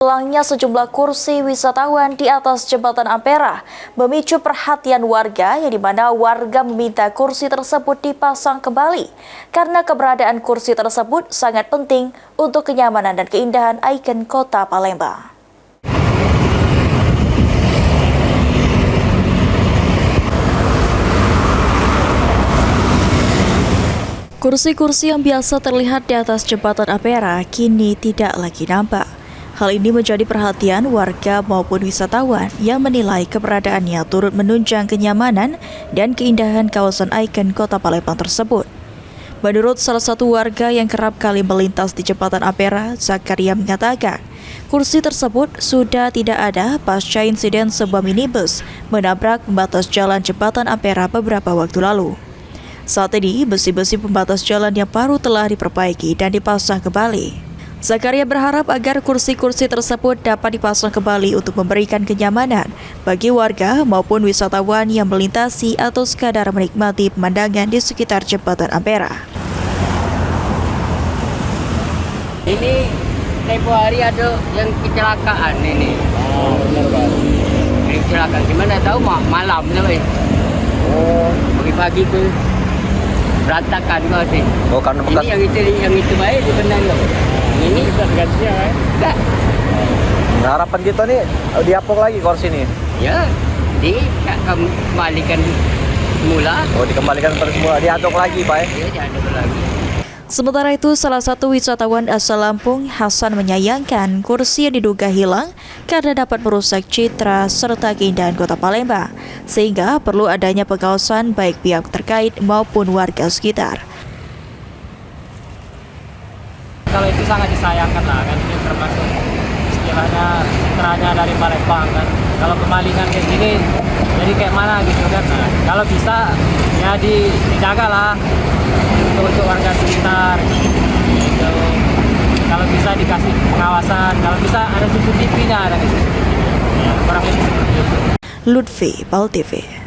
Hilangnya sejumlah kursi wisatawan di atas jembatan Ampera memicu perhatian warga, yang dimana warga meminta kursi tersebut dipasang kembali karena keberadaan kursi tersebut sangat penting untuk kenyamanan dan keindahan ikon kota Palembang. Kursi-kursi yang biasa terlihat di atas jembatan Ampera kini tidak lagi nampak. Hal ini menjadi perhatian warga maupun wisatawan yang menilai keberadaannya turut menunjang kenyamanan dan keindahan kawasan ikon kota Palembang tersebut. Menurut salah satu warga yang kerap kali melintas di jembatan Ampera, Zakaria mengatakan, kursi tersebut sudah tidak ada pasca insiden sebuah minibus menabrak pembatas jalan jembatan Ampera beberapa waktu lalu. Saat ini, besi-besi pembatas jalan yang baru telah diperbaiki dan dipasang kembali. Zakaria berharap agar kursi-kursi tersebut dapat dipasang kembali untuk memberikan kenyamanan bagi warga maupun wisatawan yang melintasi atau sekadar menikmati pemandangan di sekitar jembatan Ampera. Ini tempo hari ada yang kecelakaan ini. Oh, benar Pak. Yang kecelakaan gimana tahu malam nih. Oh, Pagi-pagi tuh berantakan kok sih. oh karena bekas. Ini yang itu baik sebenarnya. Ini bisa gantinya kan? Enggak. Nah, harapan kita nih diapok lagi kursi ini. Ya, dikembalikan semula. Oh, dikembalikan seperti semula, diaduk lagi Pak. Ya, diaduk lagi. Sementara itu, salah satu wisatawan asal Lampung, Hasan, menyayangkan kursi yang diduga hilang karena dapat merusak citra serta keindahan kota Palembang, sehingga perlu adanya pengawasan baik pihak terkait maupun warga sekitar. Kalau itu sangat disayangkan lah kan, ini termasuk istilahnya citranya dari Palembang kan. Kalau kemalingan kayak gini jadi kayak mana gitu kan. Nah, kalau bisa ya dijaga lah untuk warga sekitar gitu. Kalau bisa dikasih pengawasan, kalau bisa ada CCTV-nya, ada CCTV. Ya, kurang lebih seperti itu. Lutfi, PAL TV.